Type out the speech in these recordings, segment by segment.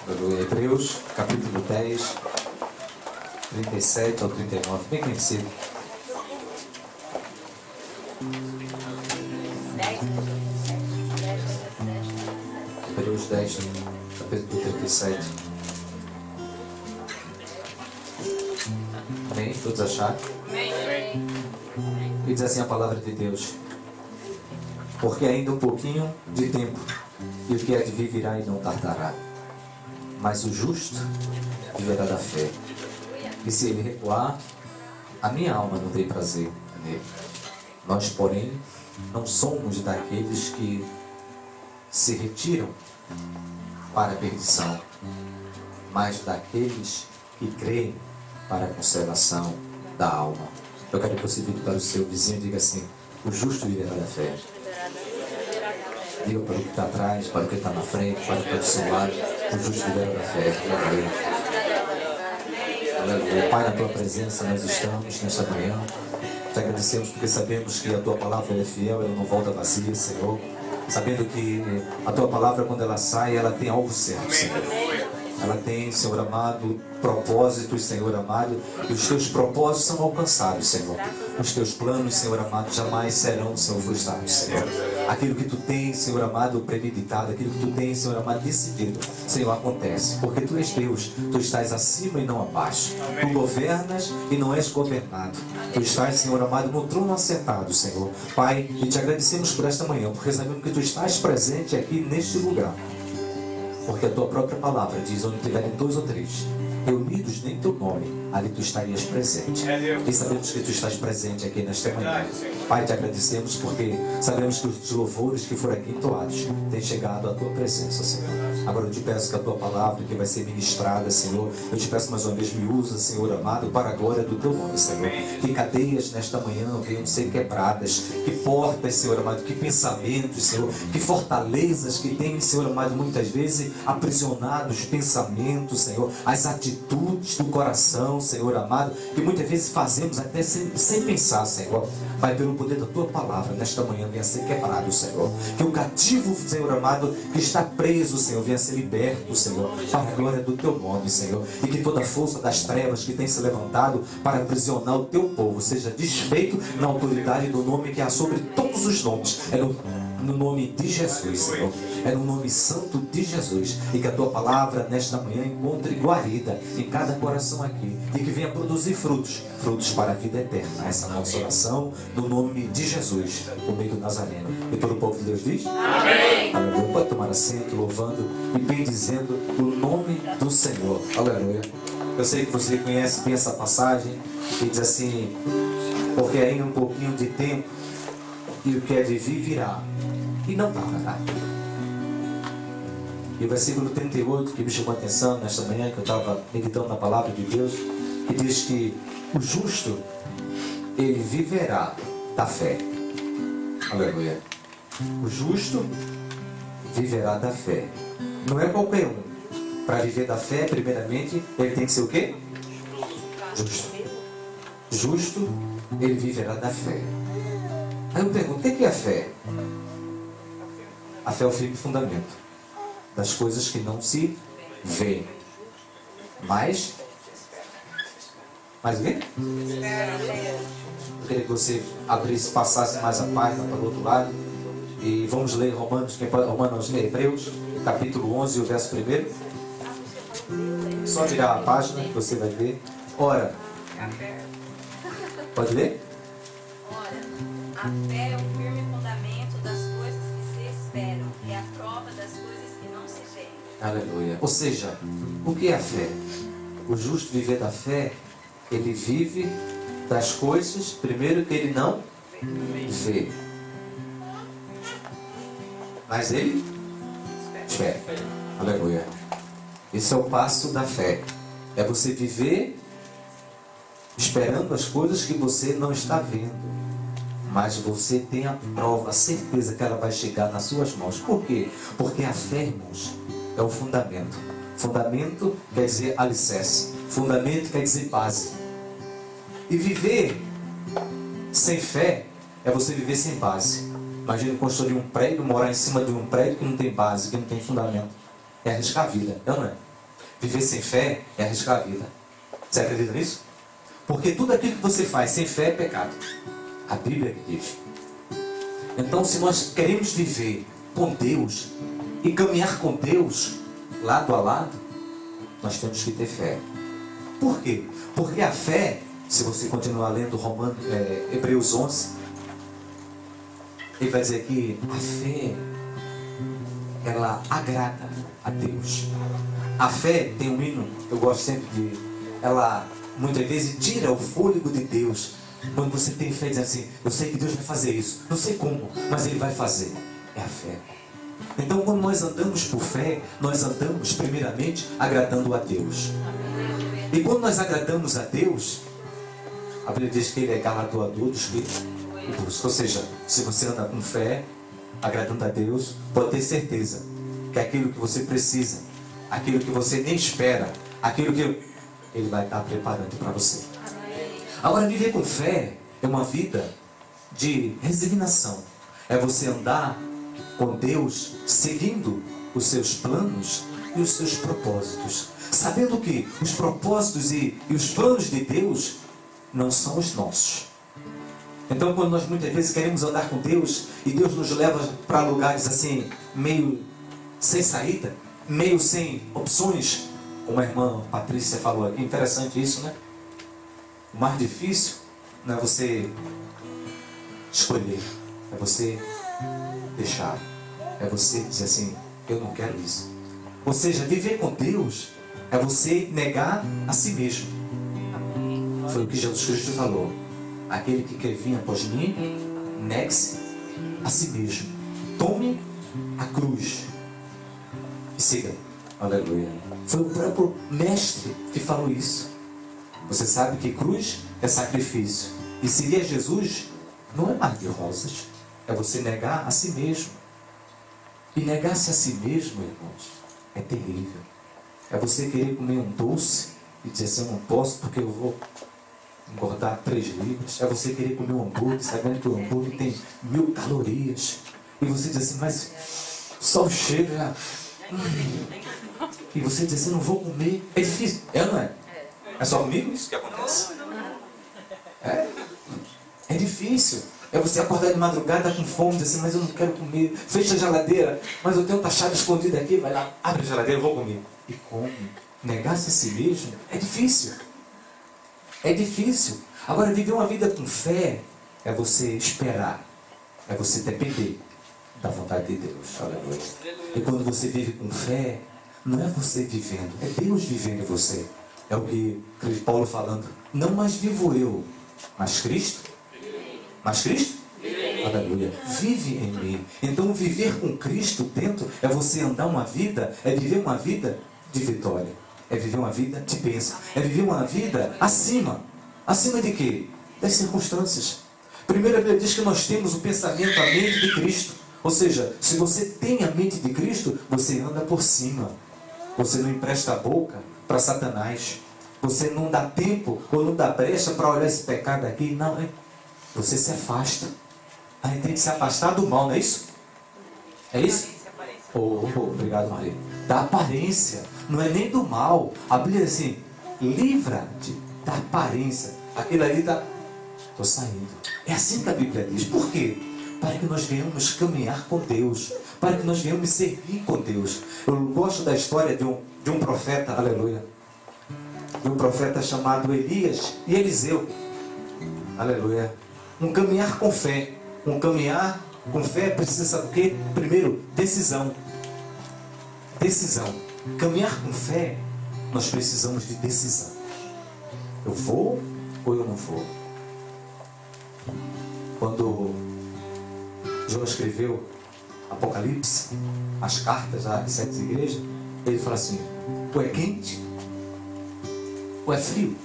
Hebreus, capítulo 10, 37 ao 39, bem conhecido. Hebreus 10, capítulo 37. Amém? Todos acharam? Amém. E diz assim a palavra de Deus: porque ainda um pouquinho de tempo, e o que é de vir virá e não tardará. Mas o justo viverá da fé. E se ele recuar, a minha alma não tem prazer nele. Nós, porém, não somos daqueles que se retiram para a perdição, mas daqueles que creem para a conservação da alma. Eu quero que você vire para o seu vizinho e diga assim: o justo viverá da fé. Diga para o que está atrás, para o que está na frente, para o que está do seu lado: o justo viverá da fé. Aleluia. Aleluia. Pai, na tua presença nós estamos nesta manhã. Te agradecemos porque sabemos que a tua palavra é fiel, ela não volta vazia, Senhor. Sabendo que a tua palavra, quando ela sai, ela tem algo certo, Senhor. Ela tem, Senhor amado, propósitos, Senhor amado, e os teus propósitos são alcançados, Senhor. Os teus planos, Senhor amado, jamais serão, Senhor, frustrados, Senhor. Aquilo que tu tens, Senhor amado, premeditado, aquilo que tu tens, Senhor amado, decidido, Senhor, acontece. Porque tu és Deus, tu estás acima e não abaixo. Tu governas e não és governado. Tu estás, Senhor amado, no trono assentado, Senhor. Pai, e te agradecemos por esta manhã, porque sabemos que tu estás presente aqui neste lugar. Porque a tua própria palavra diz: onde tiverem 2 ou 3 reunidos em teu nome, ali tu estarias presente. E sabemos que tu estás presente aqui nesta manhã. Pai, te agradecemos porque sabemos que os louvores que foram aqui entoados têm chegado à tua presença, Senhor. Agora eu te peço que a tua palavra que vai ser ministrada, Senhor, eu te peço mais uma vez, me usa, Senhor amado, para a glória do teu nome, Senhor. Que cadeias nesta manhã venham ser quebradas, que portas, Senhor amado, que pensamentos, Senhor, que fortalezas que tem, Senhor amado, muitas vezes aprisionados os pensamentos, Senhor, as atitudes do coração, Senhor amado, que muitas vezes fazemos até sem pensar, Senhor. Pai, pelo poder da tua palavra, nesta manhã venha ser quebrado, Senhor. Que o cativo, Senhor amado, que está preso, Senhor, venha ser liberto, Senhor, para a glória do teu nome, Senhor. E que toda a força das trevas que tem se levantado para aprisionar o teu povo seja desfeito na autoridade do nome que há sobre todos os nomes. É no nome de Jesus, Senhor. É no nome santo de Jesus. E que a tua palavra nesta manhã encontre guarida em cada coração aqui. E que venha produzir frutos para a vida eterna. Essa é a nossa oração no nome de Jesus, o meio do Nazareno. E todo o povo de Deus diz: amém. Aleluia. Pode tomar assento, louvando e bendizendo o nome do Senhor. Aleluia. Eu sei que você conhece bem essa passagem que diz assim: porque ainda um pouquinho de tempo, e o que é de vir virá e não tardará. E o versículo 38 que me chamou a atenção nesta manhã, que eu estava meditando na palavra de Deus, que diz que o justo, ele viverá da fé. Aleluia. O justo viverá da fé. Não é qualquer um. Para viver da fé, primeiramente, ele tem que ser o quê? Justo. Justo, ele viverá da fé. Aí eu pergunto: o que é a fé? A fé é o firme fundamento das coisas que não se veem. Mas o quê? Eu queria que você abrisse, passasse mais a página para o outro lado. E vamos ler Romanos, Hebreus, capítulo 11, o verso 1. Só virar a página que você vai ver. Ora, pode ler? A fé é o firme fundamento das coisas que se esperam e a prova das coisas que não se veem. Aleluia. Ou seja, o que é a fé? O justo viver da fé, ele vive das coisas, primeiro, que ele não vê. Mas ele espera. Aleluia. Esse é o passo da fé. É você viver esperando as coisas que você não está vendo. Mas você tem a prova, a certeza que ela vai chegar nas suas mãos. Por quê? Porque a fé, irmãos, é o fundamento. Fundamento quer dizer alicerce. Fundamento quer dizer base. E viver sem fé é você viver sem base. Imagina construir um prédio, morar em cima de um prédio que não tem base, que não tem fundamento. É arriscar a vida, não é? Viver sem fé é arriscar a vida. Você acredita nisso? Porque tudo aquilo que você faz sem fé é pecado. A Bíblia diz. Então, se nós queremos viver com Deus e caminhar com Deus lado a lado, nós temos que ter fé. Por quê? Porque a fé, se você continuar lendo Hebreus 11, ele vai dizer que a fé, ela agrada a Deus. A fé tem um hino, eu gosto sempre de... Ela, muitas vezes, tira o fôlego de Deus. Quando você tem fé, diz assim, eu sei que Deus vai fazer isso. Não sei como, mas Ele vai fazer. É a fé. Então, quando nós andamos por fé, nós andamos, primeiramente, agradando a Deus. E quando nós agradamos a Deus, a Bíblia diz que Ele é galardoador dos que o buscam. Ou seja, se você anda com fé, agradando a Deus, pode ter certeza que aquilo que você precisa, aquilo que você nem espera, aquilo que Ele vai estar preparando para você. Agora, viver com fé é uma vida de resignação. É você andar com Deus, seguindo os seus planos e os seus propósitos. Sabendo que os propósitos e os planos de Deus não são os nossos. Então, quando nós muitas vezes queremos andar com Deus e Deus nos leva para lugares assim, meio sem saída, meio sem opções, como a irmã Patrícia falou aqui, interessante isso, né? O mais difícil não é você escolher, é você deixar, é você dizer assim, eu não quero isso. Ou seja, viver com Deus é você negar a si mesmo. Foi o que Jesus Cristo falou. Aquele que quer vir após mim, negue-se a si mesmo. Tome a cruz e siga. Aleluia. Foi o próprio mestre que falou isso. Você sabe que cruz é sacrifício. E seguir a Jesus não é mar de rosas. É você negar a si mesmo. E negar-se a si mesmo, irmãos, é terrível. É você querer comer um doce e dizer assim, eu não posso porque eu vou engordar 3 libras. É você querer comer um hambúrguer, sabendo que o hambúrguer tem 1000 calorias. E você diz assim, mas só o cheiro já... E você diz assim, não vou comer. É difícil, é ou não é? É só comigo isso que acontece? É difícil. É você acordar de madrugada com fome, dizer assim, mas eu não quero comer. Fecha a geladeira, mas eu tenho outra chave escondida aqui, vai lá, abre a geladeira, eu vou comer. E come. Negar-se a si mesmo é difícil. É difícil. Agora, viver uma vida com fé é você esperar. É você depender da vontade de Deus. Aleluia. E quando você vive com fé, não é você vivendo, é Deus vivendo em você. É o que Paulo falando. Não mais vivo eu, mas Cristo. Mas Cristo? Aleluia. Vive em mim. Então viver com Cristo dentro é você andar uma vida, é viver uma vida de vitória. É viver uma vida de bênção. É viver uma vida acima. Acima de quê? Das circunstâncias. Primeiro a Bíblia diz que nós temos o pensamento, a mente de Cristo. Ou seja, se você tem a mente de Cristo, você anda por cima. Você não empresta a boca para Satanás. Você não dá tempo ou não dá brecha para olhar esse pecado aqui. Não, você se afasta. A gente tem que se afastar do mal, não é isso? É isso? Obrigado, Maria. Da aparência. Não é nem do mal. A Bíblia diz assim, livra-te da aparência. Aquilo ali está... Estou saindo. É assim que a Bíblia diz. Por quê? Para que nós venhamos caminhar com Deus. Para que nós venhamos servir com Deus. Eu gosto da história de um profeta, aleluia. De um profeta chamado Elias e Eliseu. Aleluia. Um caminhar com fé. Um caminhar com fé precisa, saber o quê? Primeiro, decisão. Decisão. Caminhar com fé, nós precisamos de decisão. Eu vou ou eu não vou? Quando João escreveu Apocalipse, as cartas às 7 igrejas, ele fala assim, ou é quente, ou é frio.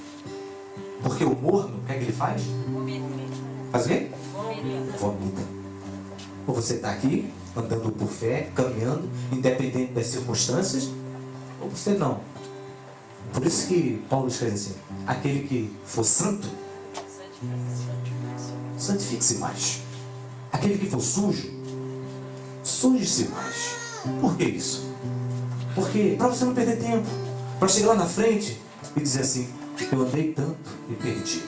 Porque o morno, o que é que ele faz? Faz o quê? Vomita. Ou você está aqui, andando por fé, caminhando, independente das circunstâncias, ou você não. Por isso que Paulo escreve assim, aquele que for santo, santifique-se mais. Aquele que for sujo, suje-se mais. Por que isso? Porque para você não perder tempo. Para chegar lá na frente e dizer assim: eu andei tanto e perdi.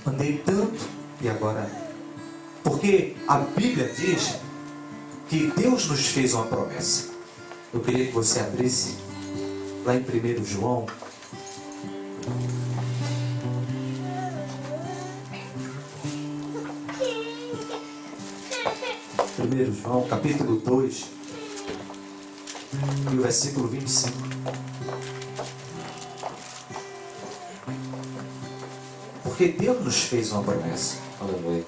Andei tanto e agora... Porque a Bíblia diz que Deus nos fez uma promessa. Eu queria que você abrisse lá em 1 João. 1 João, capítulo 2, e o versículo 25. Porque Deus nos fez uma promessa. Aleluia.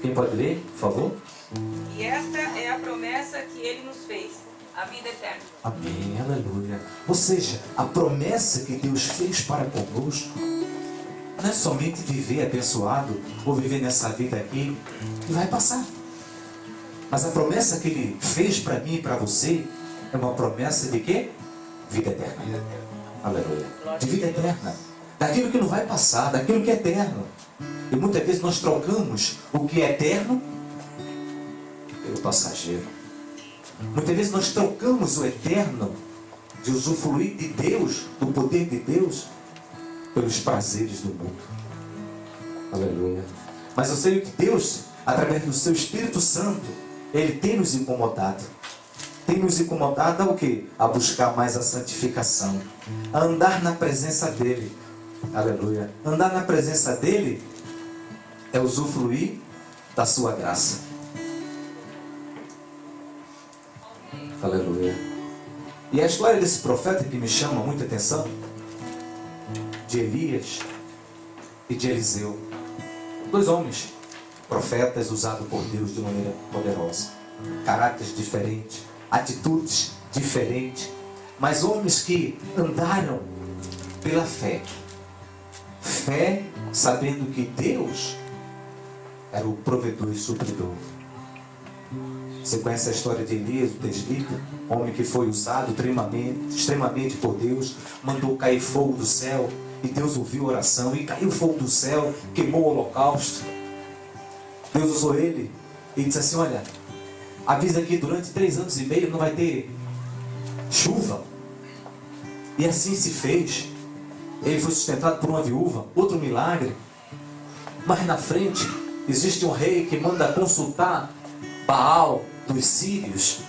Quem pode ler, por favor? E esta é a promessa que Ele nos fez, a vida eterna. Amém, aleluia. Ou seja, a promessa que Deus fez para conosco não é somente viver abençoado ou viver nessa vida aqui que vai passar. Mas a promessa que Ele fez para mim e para você é uma promessa de quê? Vida eterna. Aleluia. De vida eterna. Daquilo que não vai passar, daquilo que é eterno. E muitas vezes nós trocamos o que é eterno pelo passageiro. Muitas vezes nós trocamos o eterno de usufruir de Deus, do poder de Deus, pelos prazeres do mundo. Aleluia. Mas eu sei que Deus, através do seu Espírito Santo, Ele tem nos incomodado. Tem nos incomodado a o quê? A buscar mais a santificação. A andar na presença dEle. Aleluia. Andar na presença dEle é usufruir da sua graça. Aleluia. E a história desse profeta que me chama muita atenção, de Elias e de Eliseu. Dois homens, profetas usados por Deus de maneira poderosa. Caráteres diferentes, atitudes diferentes, mas homens que andaram pela fé. Fé sabendo que Deus era o provedor e supridor. Você conhece a história de Elias, o tesbita, homem que foi usado extremamente por Deus, mandou cair fogo do céu, e Deus ouviu a oração, e caiu fogo do céu, queimou o holocausto. Deus usou ele e disse assim: olha, avisa que durante 3 anos e meio não vai ter chuva. E assim se fez. Ele foi sustentado por uma viúva, outro milagre. Mas na frente existe um rei que manda consultar Baal dos sírios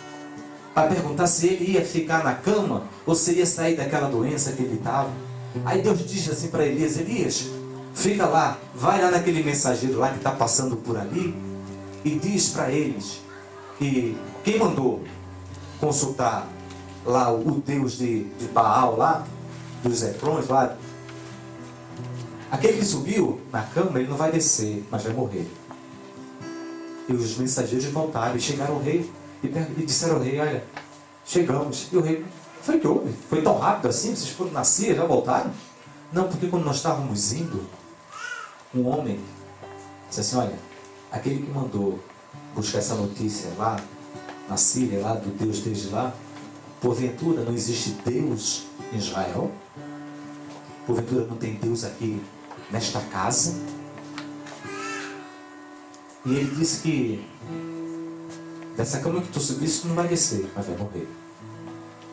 para perguntar se ele ia ficar na cama ou se ia sair daquela doença que ele estava. Aí Deus diz assim para Elias: Elias, fica lá, vai lá naquele mensageiro lá que está passando por ali e diz para eles que quem mandou consultar lá o Deus de Baal lá, dos Efrões lá, aquele que subiu na cama, ele não vai descer, mas vai morrer. E os mensageiros voltaram e chegaram ao rei e disseram ao rei: olha, chegamos. E o rei: foi que houve? Foi tão rápido assim? Vocês foram na Síria, já voltaram? Não, porque quando nós estávamos indo, um homem disse assim: olha, aquele que mandou buscar essa notícia lá na Síria, lá do Deus desde lá, porventura não existe Deus em Israel? Porventura não tem Deus aqui nesta casa? E ele disse que dessa cama que tu subisse, tu não vai descer, mas vai morrer.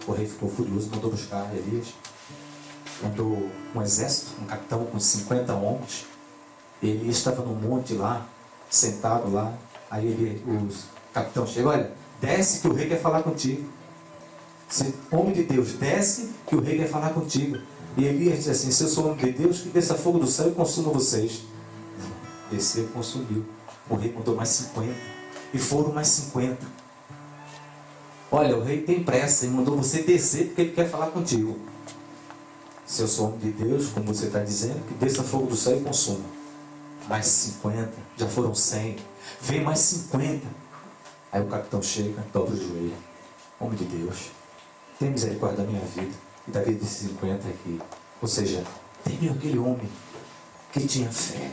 O rei ficou furioso, mandou buscar Elias, mandou um exército, um capitão com 50 homens. Ele estava no monte lá, sentado lá. Aí o capitão chega: olha, desce que o rei quer falar contigo. Homem de Deus, desce que o rei quer falar contigo. E Elias disse assim: se eu sou homem de Deus, que desça fogo do céu e consuma vocês. Desceu, consumiu. O rei mandou mais 50. E foram mais 50. Olha, o rei tem pressa e mandou você descer porque ele quer falar contigo. Se eu sou homem de Deus, como você está dizendo, que desça fogo do céu e consuma. Mais 50, já foram 100. Vem mais 50. Aí o capitão chega, dobra o joelho: homem de Deus, tem misericórdia da minha vida e da vida desses 50 aqui. Ou seja, tem aquele homem que tinha fé,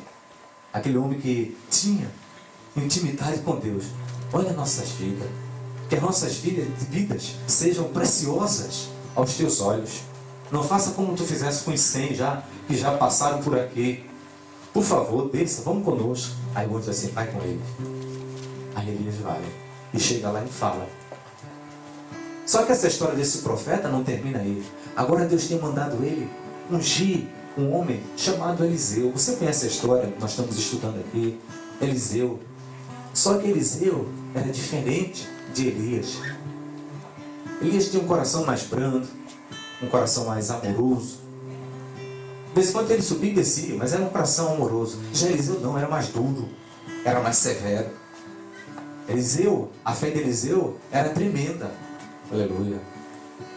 aquele homem que tinha intimidade com Deus. Olha nossas vidas, que as nossas vidas sejam preciosas aos teus olhos. Não faça como tu fizesse com os 100 já, que já passaram por aqui. Por favor, desça, vamos conosco. Aí o outro diz assim: vai com ele. Aí Elias vai e chega lá e fala: Só que essa história desse profeta não termina aí. Agora Deus tinha mandado ele ungir um homem chamado Eliseu. Você conhece a história? Nós estamos estudando aqui. Eliseu. Só que Eliseu era diferente de Elias. Elias tinha um coração mais brando, um coração mais amoroso. De vez em quando ele subia e descia, mas era um coração amoroso. Já Eliseu não, era mais duro, era mais severo. Eliseu, a fé de Eliseu era tremenda. Aleluia.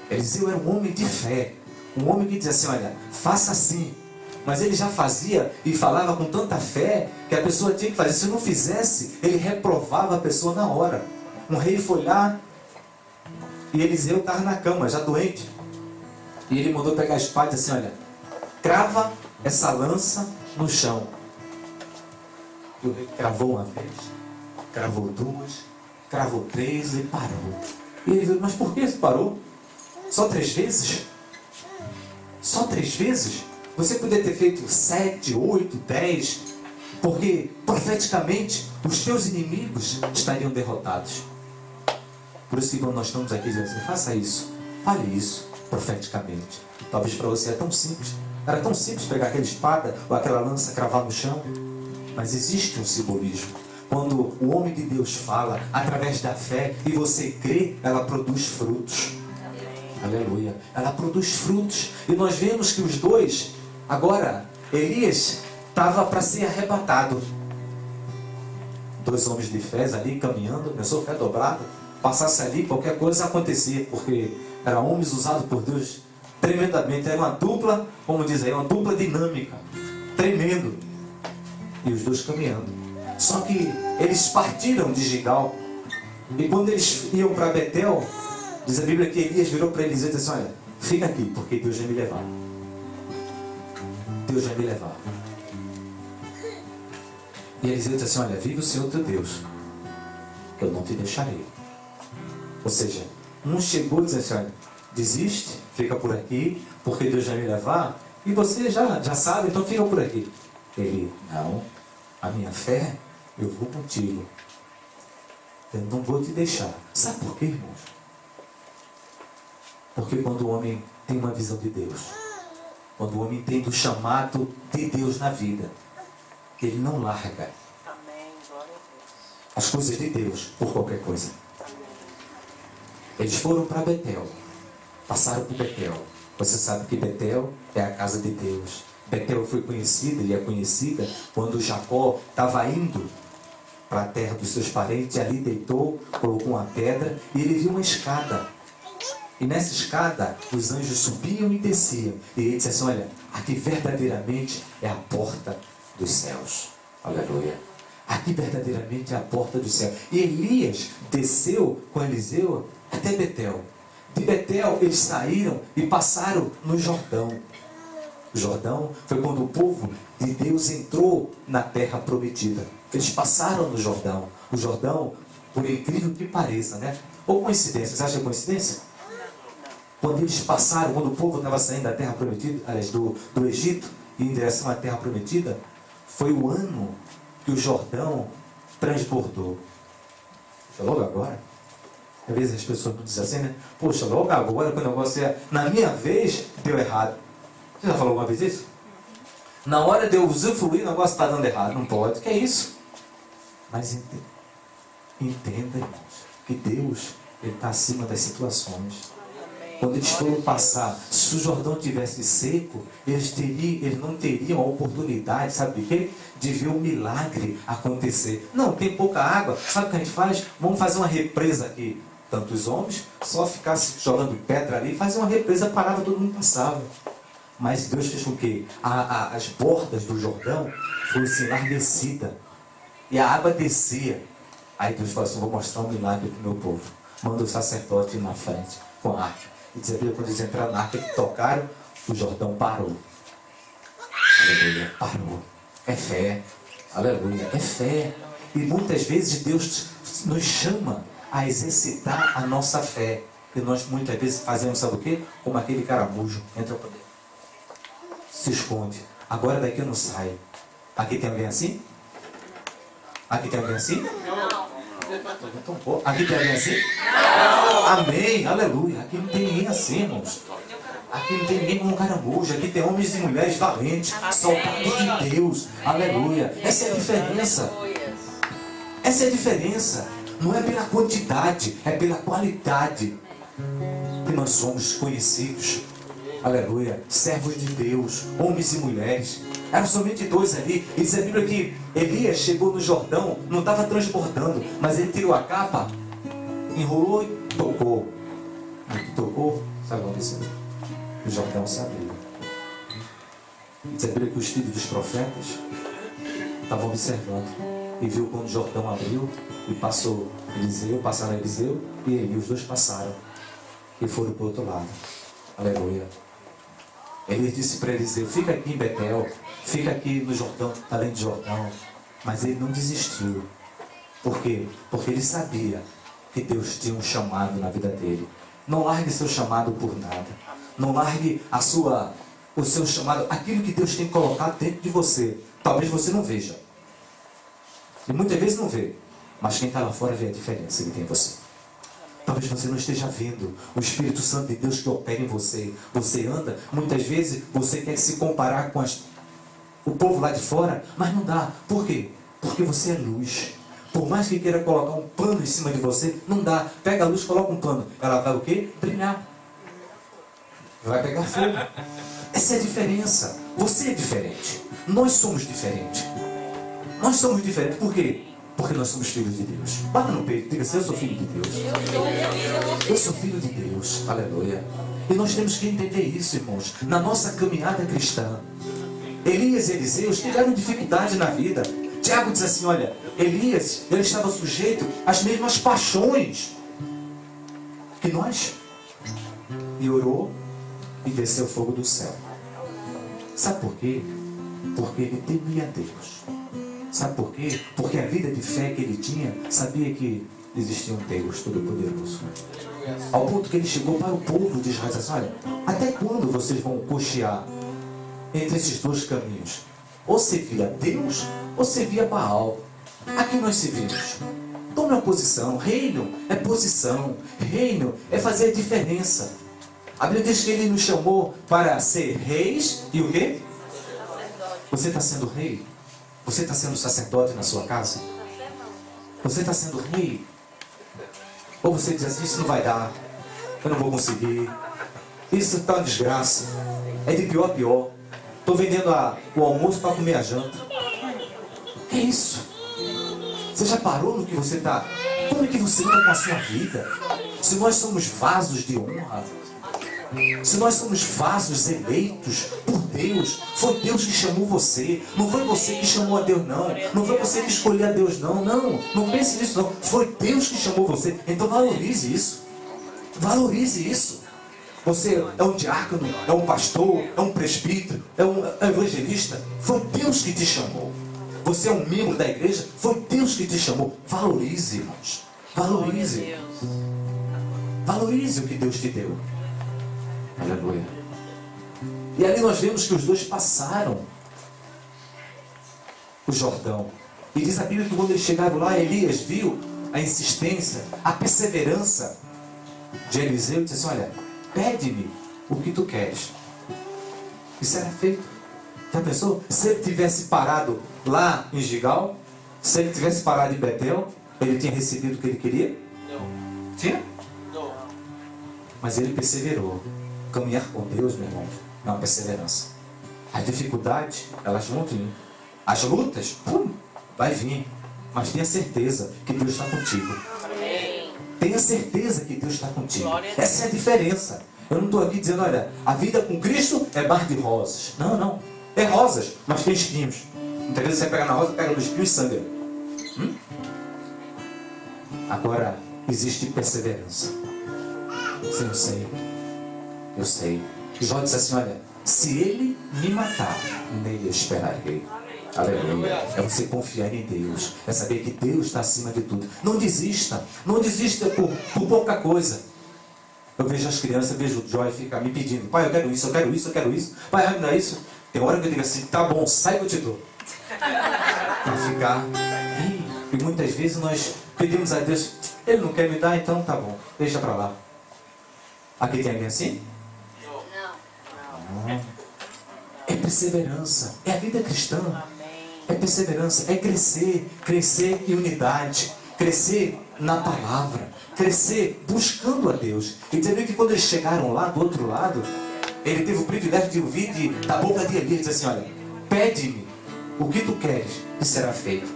Eliseu era um homem de fé. Um homem que dizia assim, olha, faça assim. Mas ele já fazia e falava com tanta fé que a pessoa tinha que fazer. Se não fizesse, ele reprovava a pessoa na hora. Um rei foi lá e Eliseu estava na cama, já doente. E ele mandou pegar a espada e disse assim, olha, crava essa lança no chão. E o rei cravou uma vez, cravou duas, cravou três e parou. E ele viu, mas por que isso parou? Só 3 vezes? Só 3 vezes? Você poderia ter feito 7, 8, 10, porque profeticamente os teus inimigos estariam derrotados. Por isso que quando nós estamos aqui dizendo assim, faça isso, fale isso profeticamente. Talvez para você é tão simples. Era tão simples pegar aquela espada ou aquela lança, cravar no chão. Mas existe um simbolismo. Quando o homem de Deus fala através da fé e você crê, ela produz frutos. Aleluia. Ela produz frutos. E nós vemos que os dois, agora, Elias estava para ser arrebatado. 2 homens de fé ali caminhando, começou fé dobrada. Passasse ali, qualquer coisa acontecia, porque eram homens usados por Deus tremendamente. Era uma dupla, como diz aí, uma dupla dinâmica. Tremendo. E os dois caminhando. Só que eles partiram de Gigal. E quando eles iam para Betel, diz a Bíblia que Elias virou para Eliseu e disse assim, olha, fica aqui, porque Deus vai me levar. Deus vai me levar. E Eliseu disse assim, olha, vive o Senhor teu Deus, que eu não te deixarei. Ou seja, um chegou e disse assim, olha, desiste, fica por aqui, porque Deus vai me levar. E você já sabe, então fica por aqui. Ele, não, a minha fé, eu vou contigo. Eu não vou te deixar. Sabe por quê, irmãos? Porque quando o homem tem uma visão de Deus, quando o homem tem o chamado de Deus na vida, ele não larga as coisas de Deus por qualquer coisa. Eles foram para Betel, passaram por Betel. Você sabe que Betel é a casa de Deus. Betel foi conhecida e é conhecida quando Jacó estava indo para a terra dos seus parentes, ali deitou, colocou uma pedra e ele viu uma escada. E nessa escada os anjos subiam e desciam. E ele disse assim, olha, aqui verdadeiramente é a porta dos céus. Aleluia. Aqui verdadeiramente é a porta dos céus. E Elias desceu com Eliseu até Betel. De Betel eles saíram e passaram no Jordão. O Jordão foi quando o povo de Deus entrou na terra prometida. Eles passaram no Jordão. O Jordão, por incrível que pareça, né? Ou coincidência, você acha que é coincidência? Quando eles passaram, quando o povo estava saindo da terra prometida, aliás, do Egito, e em direção à terra prometida, foi o ano que o Jordão transbordou. Foi logo agora. Às vezes as pessoas me dizem assim, né? Poxa, logo agora que o negócio é... Na minha vez, deu errado. Você já falou alguma vez isso? Na hora de eu usufruir, o negócio está dando errado. Não pode. Que é isso? Mas entenda, irmãos, que Deus está acima das situações. Quando eles foram passar, se o Jordão tivesse seco, eles não teriam a oportunidade, sabe de quê? De ver um milagre acontecer. Não, tem pouca água. Sabe o que a gente faz? Vamos fazer uma represa aqui. Tantos homens, só ficasse jogando pedra ali, fazia uma represa, parava, todo mundo passava. Mas Deus fez com que as bordas do Jordão fossem enardecidas. E a água descia. Aí Deus falou assim, vou mostrar um milagre para o meu povo. Manda o sacerdote ir na frente, com a arca. E diz a Bíblia, quando eles entraram na arca e tocaram, o Jordão parou. Aleluia, parou. É fé. Aleluia, é fé. E muitas vezes Deus nos chama a exercitar a nossa fé. E nós muitas vezes fazemos, sabe o quê? Como aquele caramujo. Entra para dentro. Se esconde. Agora daqui eu não saio. Aqui tem alguém assim? Aqui tem alguém assim? Não. Aqui tem alguém assim? Amém, aleluia. Aqui não tem ninguém assim, irmãos. Aqui não tem ninguém como caramujo. Aqui tem homens e mulheres valentes, soldados de Deus. Aleluia. Essa é a diferença. Essa é a diferença. Não é pela quantidade, é pela qualidade que nós somos conhecidos. Aleluia. Servos de Deus, homens e mulheres. Eram somente dois ali. E diz a Bíblia que Elias chegou no Jordão, não estava transbordando, mas ele tirou a capa, enrolou e tocou. Tocou, sabe o que aconteceu? O Jordão se abriu. Diz a Bíblia que os filhos dos profetas estavam observando e viu quando o Jordão abriu e passou Eliseu, passaram Eliseu e Eli, os dois passaram e foram para o outro lado. Aleluia. Ele disse para Eliseu: fica aqui em Betel, fica aqui no Jordão, além de Jordão. Mas ele não desistiu. Por quê? Porque ele sabia que Deus tinha um chamado na vida dele. Não largue seu chamado por nada. Não largue o seu chamado, aquilo que Deus tem colocado dentro de você. Talvez você não veja. E muitas vezes não vê. Mas quem está lá fora vê a diferença que tem em você. Talvez você não esteja vendo o Espírito Santo de Deus que opera em você. Você anda, muitas vezes você quer se comparar com o povo lá de fora, mas não dá. Por quê? Porque você é luz. Por mais que queira colocar um pano em cima de você, não dá. Pega a luz, coloca um pano. Ela vai o quê? Brilhar. Vai pegar fogo. Essa é a diferença. Você é diferente. Nós somos diferentes. Nós somos diferentes. Por quê? Porque nós somos filhos de Deus. Bata no peito, diga assim: eu sou filho de Deus. Eu sou filho de Deus. Aleluia. E nós temos que entender isso, irmãos, na nossa caminhada cristã. Elias e Eliseu tiveram dificuldade na vida. Tiago diz assim: olha, Elias, ele estava sujeito às mesmas paixões que nós. E orou e desceu fogo do céu. Sabe por quê? Porque ele temia Deus. Sabe por quê? Porque a vida de fé que ele tinha, sabia que existia um Deus Todo-Poderoso. Ao ponto que ele chegou para o povo de Israel e disse: olha, até quando vocês vão cochear entre esses dois caminhos? Ou servir a Deus, ou servir a Baal. Aqui nós servimos. Tome uma posição. Reino é posição. Reino é fazer a diferença. A Bíblia diz que ele nos chamou para ser reis e o quê? Você está sendo rei? Você está sendo sacerdote na sua casa? Você está sendo rei? Ou você diz assim: isso não vai dar, eu não vou conseguir, isso está uma desgraça, é de pior a pior, estou vendendo o almoço para comer a janta. Que isso? Você já parou no que você está? Como é que você anda com a sua vida? Se nós somos vasos de honra, se nós somos vasos eleitos por Deus, foi Deus que chamou você. Não foi você que chamou a Deus, não. Não foi você que escolheu a Deus, não. Não pense nisso, não. Foi Deus que chamou você. Então valorize isso. Valorize isso. Você é um diácono, é um pastor, é um presbítero, é um evangelista. Foi Deus que te chamou. Você é um membro da igreja, foi Deus que te chamou. Valorize, irmãos. Valorize. Valorize o que Deus te deu. Aleluia. E ali nós vemos que os dois passaram o Jordão. E diz a Bíblia que quando eles chegaram lá, Elias viu a insistência, a perseverança de Eliseu e disse assim: olha, pede-me o que tu queres. Isso era feito. Já pensou? Se ele tivesse parado lá em Gigal, se ele tivesse parado em Betel, ele tinha recebido o que ele queria? Não. Tinha? Não. Mas ele perseverou. Caminhar com Deus, meu irmão, é uma perseverança. As dificuldades, elas vão vir. As lutas, vai vir. Mas tenha certeza que Deus está contigo. Amém. Tenha certeza que Deus está contigo. Essa é a diferença. Eu não estou aqui dizendo: olha, a vida com Cristo é mar de rosas. Não. É rosas, mas tem espinhos. Muitas vezes você pega na rosa, pega no espinho e sangra. Agora, existe perseverança. Sim, eu sei. Jó disse assim: olha, se ele me matar, nele eu esperarei. Aleluia. É você confiar em Deus. É saber que Deus está acima de tudo. Não desista. Não desista por pouca coisa. Eu vejo as crianças, vejo o Joy ficar me pedindo: pai, eu quero isso, eu quero isso, eu quero isso. Pai, me dá isso. Tem hora que eu digo assim: tá bom, sai que eu te dou. Para ficar. E muitas vezes nós pedimos a Deus, Ele não quer me dar, então tá bom, deixa para lá. Aqui tem alguém assim? Não. É perseverança, é a vida cristã. É perseverança, é crescer em unidade, crescer na palavra, crescer buscando a Deus. E você viu que quando eles chegaram lá do outro lado, ele teve o privilégio de ouvir da boca de Elias, dizer assim, olha, pede-me o que tu queres e será feito.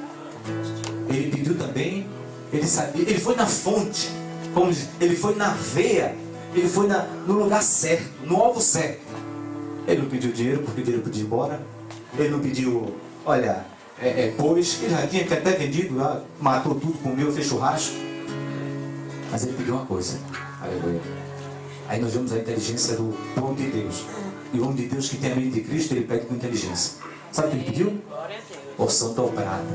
Ele pediu também, ele sabia, ele foi na fonte, como diz, ele foi na veia, ele foi no lugar certo, no alvo certo. Ele não pediu dinheiro porque o dinheiro podia ir embora, ele não pediu... Olha, pois que já tinha até vendido, matou tudo, comeu, fez churrasco. Mas ele pediu uma coisa. Aleluia. Aí nós vemos a inteligência do homem de Deus. E o homem de Deus que tem a mente de Cristo, ele pede com inteligência. Sabe o que ele pediu? Porção dobrada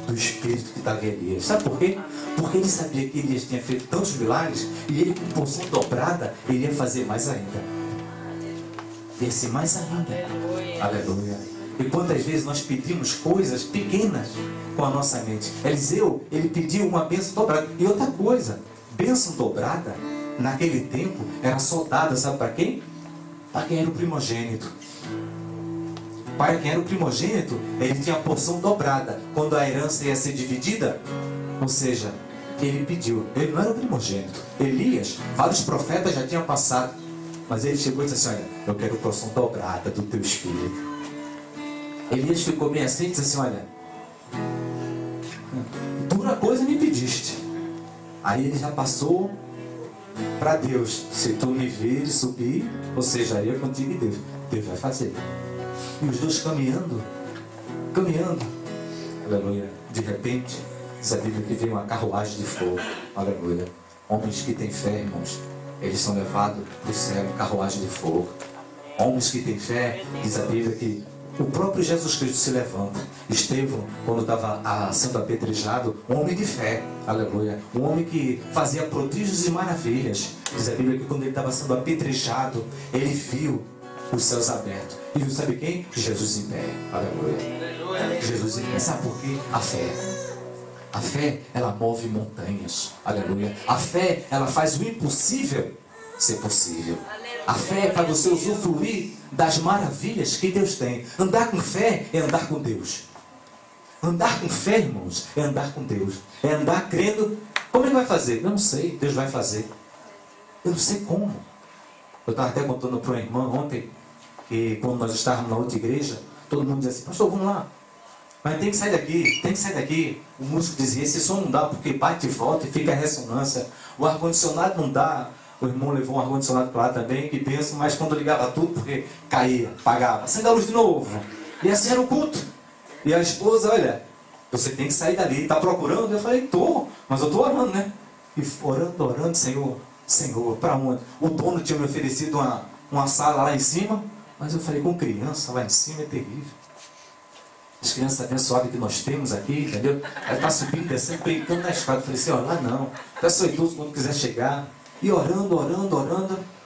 do Espírito que estava em Elias. Sabe por quê? Porque ele sabia que Elias tinha feito tantos milagres e ele com porção dobrada, ele ia fazer mais ainda. Ia ser mais ainda. Aleluia. E quantas vezes nós pedimos coisas pequenas com a nossa mente. Eliseu, ele pediu uma bênção dobrada. E outra coisa, bênção dobrada, naquele tempo, era só dada, sabe para quem? Para quem era o primogênito. Para quem era o primogênito, ele tinha a porção dobrada. Quando a herança ia ser dividida, ou seja, ele pediu. Ele não era o primogênito. Elias, vários profetas já tinham passado. Mas ele chegou e disse assim, olha, eu quero porção dobrada do teu espírito. Elias ficou bem assim e disse assim, olha, dura coisa me pediste. Aí ele já passou para Deus. Se tu me vires subir, ou seja, eu contigo e Deus vai fazer. E os dois caminhando, aleluia, de repente, diz a Bíblia que veio uma carruagem de fogo, aleluia. Homens que têm fé, irmãos, eles são levados para o céu em carruagem de fogo. Homens que têm fé, diz a Bíblia que o próprio Jesus Cristo se levanta. Estevão, quando estava sendo apedrejado, um homem de fé, aleluia, um homem que fazia prodígios e maravilhas. Diz a Bíblia que quando ele estava sendo apedrejado, ele viu os céus abertos. E viu, sabe quem? Jesus em pé, aleluia. Jesus em pé. Sabe por quê? A fé. A fé, ela move montanhas, aleluia. A fé, ela faz o impossível ser possível. A fé é para você usufruir das maravilhas que Deus tem. Andar com fé é andar com Deus. Andar com fé, irmãos, é andar com Deus. É andar crendo. Como ele vai fazer? Eu não sei. Deus vai fazer. Eu não sei como. Eu estava até contando para uma irmã ontem que quando nós estávamos na outra igreja, todo mundo dizia assim, pastor, vamos lá. Mas tem que sair daqui, tem que sair daqui. O músico dizia, esse som não dá porque bate e volta e fica a ressonância. O ar-condicionado não dá. O irmão levou um ar-condicionado para lá também, que pensa, mas quando ligava tudo, porque caía, apagava, acende a luz de novo. E assim era o culto. E a esposa, olha, você tem que sair dali, está procurando? Eu falei, estou, mas eu estou orando, né? E orando, Senhor, para onde? O dono tinha me oferecido uma sala lá em cima, mas eu falei, com criança lá em cima é terrível. As crianças abençoadas que nós temos aqui, entendeu? Ela está subindo, descendo, brincando na escada. Eu falei assim, ó, lá não, até sou idoso quando quiser chegar. E orando,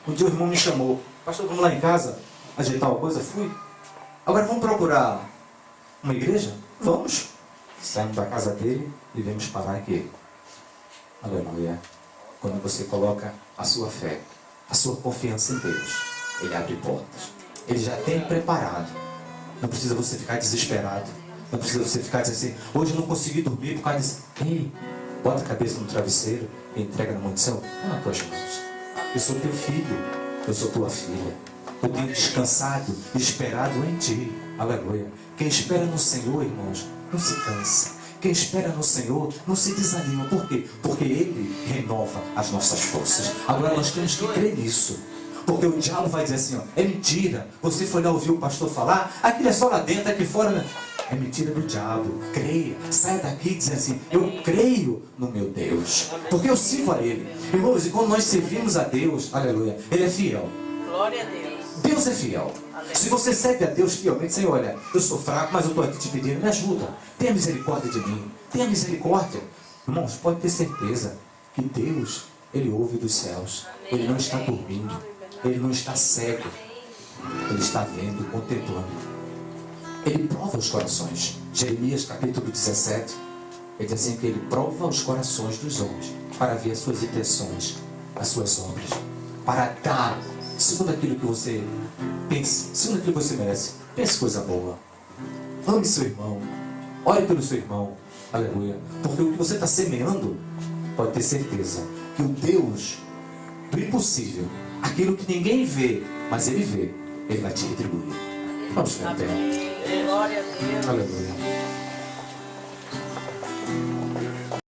um dia o irmão me chamou, pastor, vamos lá em casa ajeitar uma coisa? Fui. Agora vamos procurar uma igreja? Vamos. Saímos da casa dele e viemos parar aqui. Aleluia. Quando você coloca a sua fé, a sua confiança em Deus, Ele abre portas. Ele já tem preparado. Não precisa você ficar desesperado. Não precisa você ficar dizendo assim, hoje eu não consegui dormir por causa disso. Ei, bota a cabeça no travesseiro e entrega na mão de Senhor. Ah, tuas mãos. Eu sou teu filho. Eu sou tua filha. Eu tenho descansado e esperado em ti. Aleluia. Quem espera no Senhor, irmãos, não se cansa. Quem espera no Senhor não se desanima. Por quê? Porque Ele renova as nossas forças. Agora nós temos que crer nisso. Porque o diabo vai dizer assim, ó, é mentira. Você foi lá ouvir o pastor falar, aquilo é só lá dentro, aqui fora, né? É mentira do diabo. Creia. Saia daqui dizendo assim, eu creio no meu Deus. Porque eu sirvo a Ele. Irmãos, e quando nós servimos a Deus, aleluia, Ele é fiel. Glória a Deus. Deus é fiel. Aleluia. Se você serve a Deus fielmente, Senhor, olha, eu sou fraco, mas eu estou aqui te pedindo, me ajuda. Tenha misericórdia de mim. Tenha misericórdia. Irmãos, pode ter certeza que Deus, Ele ouve dos céus. Ele não está dormindo. Ele não está cego. Ele está vendo, contemplando. Ele prova os corações. Jeremias capítulo 17. Ele diz assim que ele prova os corações dos homens para ver as suas intenções, as suas obras, para dar segundo aquilo que você pensa, segundo aquilo que você merece. Pense coisa boa. Ame seu irmão. Ore pelo seu irmão. Aleluia. Porque o que você está semeando, pode ter certeza que o Deus do impossível, aquilo que ninguém vê, mas Ele vê, Ele vai te retribuir. Vamos ficar em pé. Glória a Deus. Aleluia.